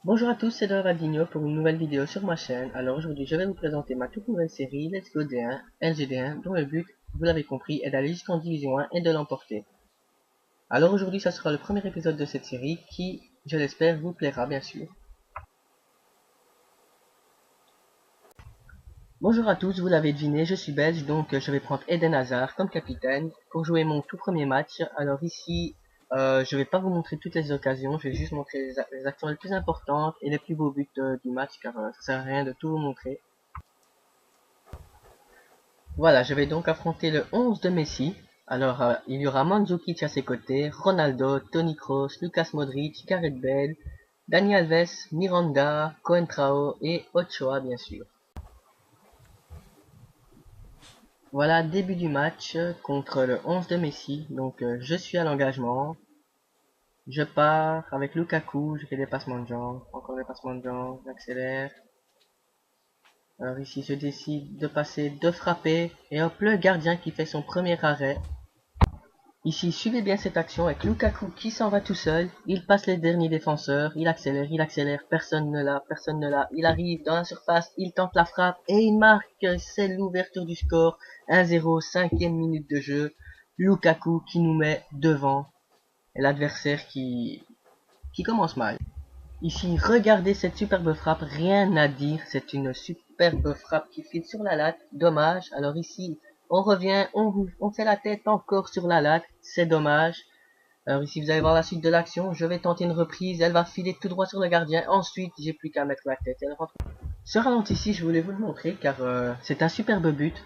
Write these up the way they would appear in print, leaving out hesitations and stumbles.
Bonjour à tous, c'est Ravaldino pour une nouvelle vidéo sur ma chaîne. Alors aujourd'hui je vais vous présenter ma toute nouvelle série Let's Go D1, LGD1, dont le but, vous l'avez compris, est d'aller jusqu'en Division 1 et de l'emporter. Alors aujourd'hui ça sera le premier épisode de cette série qui, je l'espère, vous plaira bien sûr. Bonjour à tous, vous l'avez deviné, je suis belge donc je vais prendre Eden Hazard comme capitaine pour jouer mon tout premier match. Alors ici, je vais pas vous montrer toutes les occasions, je vais juste montrer les actions les plus importantes et les plus beaux buts du match car ça sert à rien de tout vous montrer. Voilà, je vais donc affronter le 11 de Messi. Alors, il y aura Mandzukic à ses côtés, Ronaldo, Toni Kroos, Lucas Modric, Gareth Bale, Dani Alves, Miranda, Coentrao et Ochoa bien sûr. Voilà, début du match contre le 11 de Messi. Donc, je suis à l'engagement. Je pars avec Lukaku, je fais des passements de jambes, encore des passements de jambes, j'accélère. Alors ici, je décide de passer, de frapper, et hop, le gardien qui fait son premier arrêt. Ici, suivez bien cette action avec Lukaku qui s'en va tout seul. Il passe les derniers défenseurs. Il accélère. Personne ne l'a. Il arrive dans la surface. Il tente la frappe et il marque. C'est l'ouverture du score. 1-0, 5e minute de jeu. Lukaku qui nous met devant. Et l'adversaire qui commence mal. Ici, regardez cette superbe frappe. Rien à dire. C'est une superbe frappe qui file sur la latte. Dommage. Alors ici, on revient, on fait la tête encore sur la latte, c'est dommage. Alors ici vous allez voir la suite de l'action, je vais tenter une reprise, elle va filer tout droit sur le gardien, ensuite j'ai plus qu'à mettre la tête, elle rentre. Ce ralenti ici je voulais vous le montrer car c'est un superbe but,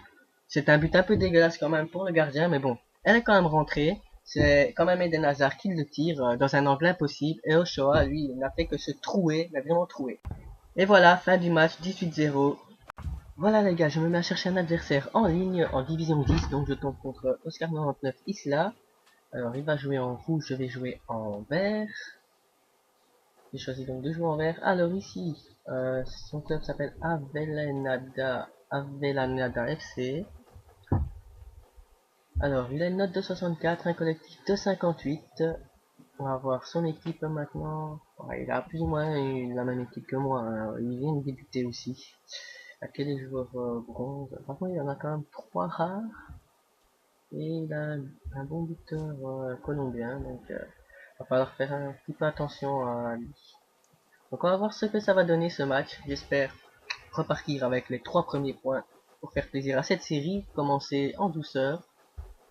c'est un but un peu dégueulasse quand même pour le gardien mais bon, elle est quand même rentrée, c'est quand même Eden Hazard qui le tire dans un angle impossible et Ochoa lui il n'a fait que se trouer, il a vraiment troué. Et voilà, fin du match, 18-0. Voilà les gars, je me mets à chercher un adversaire en ligne en division 10, donc je tombe contre Oscar 99 Isla. Alors il va jouer en rouge, je vais jouer en vert. J'ai choisi donc de jouer en vert. Alors ici, son club s'appelle Avellaneda FC. Alors il a une note de 64, un collectif de 58. On va voir son équipe maintenant. Ouais, il a plus ou moins la même équipe que moi, hein. Il vient de débuter aussi. À quel est joueur bronze? Par contre, il y en a quand même 3 rares. Et il a un bon buteur colombien, donc va falloir faire un petit peu attention à lui. Donc on va voir ce que ça va donner ce match. J'espère repartir avec les 3 premiers points pour faire plaisir à cette série, commencer en douceur.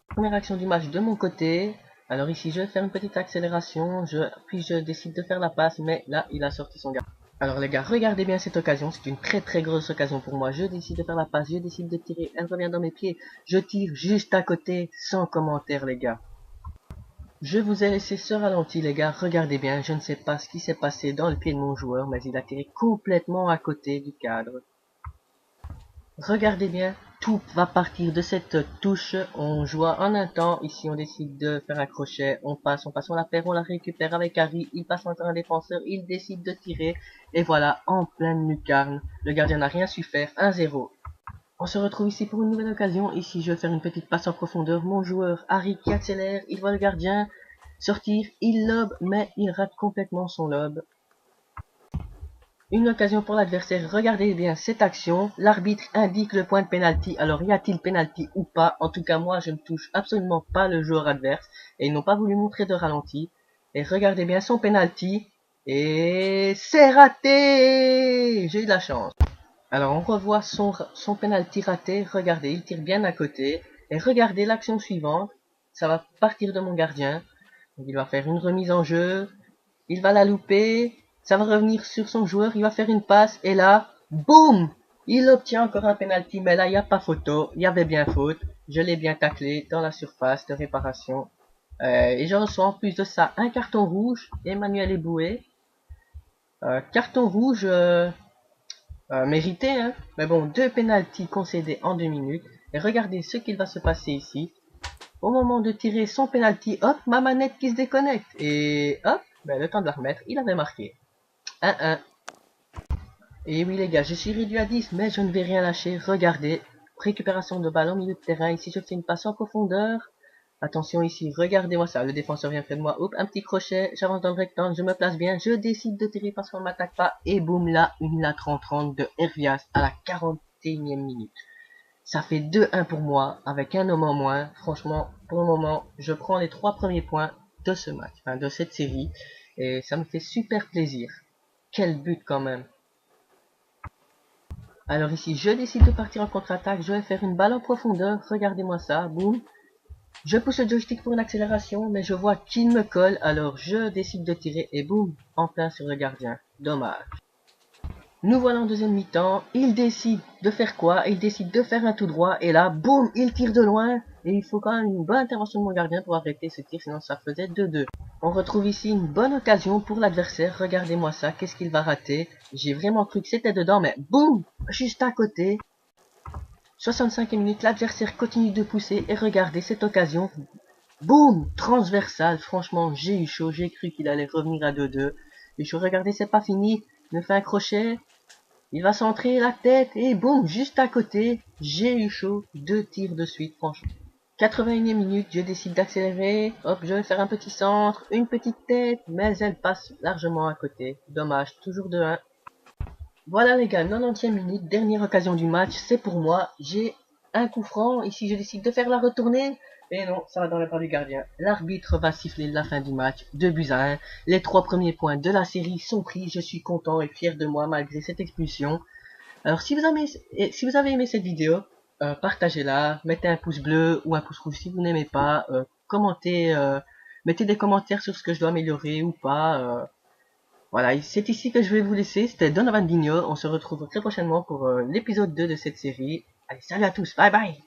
Première action du match de mon côté. Alors ici je vais faire une petite accélération, puis je décide de faire la passe, mais là il a sorti son gars. Alors les gars, regardez bien cette occasion, c'est une très grosse occasion pour moi. Je décide de faire la passe, je décide de tirer, elle revient dans mes pieds. Je tire juste à côté, sans commentaire les gars. Je vous ai laissé ce ralenti les gars, regardez bien, je ne sais pas ce qui s'est passé dans le pied de mon joueur, mais il a tiré complètement à côté du cadre. Regardez bien, tout va partir de cette touche, on joue en un temps, ici on décide de faire un crochet, on passe, on la perd, on la récupère avec Harry, il passe encore un défenseur, il décide de tirer, et voilà, en pleine lucarne, le gardien n'a rien su faire, 1-0. On se retrouve ici pour une nouvelle occasion, ici je vais faire une petite passe en profondeur, mon joueur Harry qui accélère, il voit le gardien sortir, il lobe, mais il rate complètement son lobe. Une occasion pour l'adversaire, regardez bien cette action, l'arbitre indique le point de pénalty, alors y a-t-il pénalty ou pas? En tout cas moi je ne touche absolument pas le joueur adverse, et ils n'ont pas voulu montrer de ralenti, et regardez bien son pénalty, et c'est raté! J'ai eu de la chance. Alors on revoit son pénalty raté, regardez, il tire bien à côté, et regardez l'action suivante, ça va partir de mon gardien, donc il va faire une remise en jeu, il va la louper, ça va revenir sur son joueur, il va faire une passe, et là, boum! Il obtient encore un penalty, mais là, il n'y a pas photo, il y avait bien faute. Je l'ai bien taclé dans la surface de réparation. Et je reçois en plus de ça un carton rouge, Emmanuel Eboué. Carton rouge mérité, hein. Mais bon, 2 penalties concédés en 2 minutes. Et regardez ce qu'il va se passer ici. Au moment de tirer son penalty, hop, ma manette qui se déconnecte. Et hop, ben, le temps de la remettre, il avait marqué. 1-1. Et oui les gars, je suis réduit à 10, mais je ne vais rien lâcher. Regardez, récupération de ballon au milieu de terrain. Ici, je fais une passe en profondeur. Attention ici, regardez-moi ça, le défenseur vient près de moi, hop, un petit crochet, j'avance dans le rectangle, je me place bien, je décide de tirer parce qu'on ne m'attaque pas, et boum là, une la 30-30 de Hervias à la 41e minute. Ça fait 2-1 pour moi, avec un homme en moins. Franchement, pour le moment, je prends les 3 premiers points de ce match, enfin de cette série, et ça me fait super plaisir. Quel but quand même. Alors ici, je décide de partir en contre-attaque, je vais faire une balle en profondeur, regardez-moi ça, boum. Je pousse le joystick pour une accélération, mais je vois qu'il me colle, alors je décide de tirer, et boum, en plein sur le gardien. Dommage. Nous voilà en deuxième mi-temps, il décide de faire quoi? Il décide de faire un tout droit, et là, boum, il tire de loin, et il faut quand même une bonne intervention de mon gardien pour arrêter ce tir, sinon ça faisait 2-2. On retrouve ici une bonne occasion pour l'adversaire, regardez-moi ça, qu'est-ce qu'il va rater? J'ai vraiment cru que c'était dedans, mais boum, juste à côté. 65e minute, l'adversaire continue de pousser, et regardez cette occasion, boum, transversal, franchement, j'ai eu chaud, j'ai cru qu'il allait revenir à 2-2. Et je regardez, c'est pas fini, il me fait un crochet, il va centrer la tête et boum, juste à côté, j'ai eu chaud, 2 tirs de suite, franchement. 81e minute, je décide d'accélérer, hop, je vais faire un petit centre, une petite tête, mais elle passe largement à côté. Dommage, toujours 2-1. Voilà les gars, 90e minute, dernière occasion du match, c'est pour moi, j'ai un coup franc, ici je décide de faire la retournée, et non, ça va dans les pas du gardien. L'arbitre va siffler la fin du match, 2-1, les 3 premiers points de la série sont pris, je suis content et fier de moi malgré cette expulsion. Alors si vous avez aimé cette vidéo, partagez-la, mettez un pouce bleu ou un pouce rouge si vous n'aimez pas, commentez, mettez des commentaires sur ce que je dois améliorer ou pas, voilà, c'est ici que je vais vous laisser. C'était Donovan Digno. On se retrouve très prochainement pour l'épisode 2 de cette série. Allez, salut à tous. Bye bye.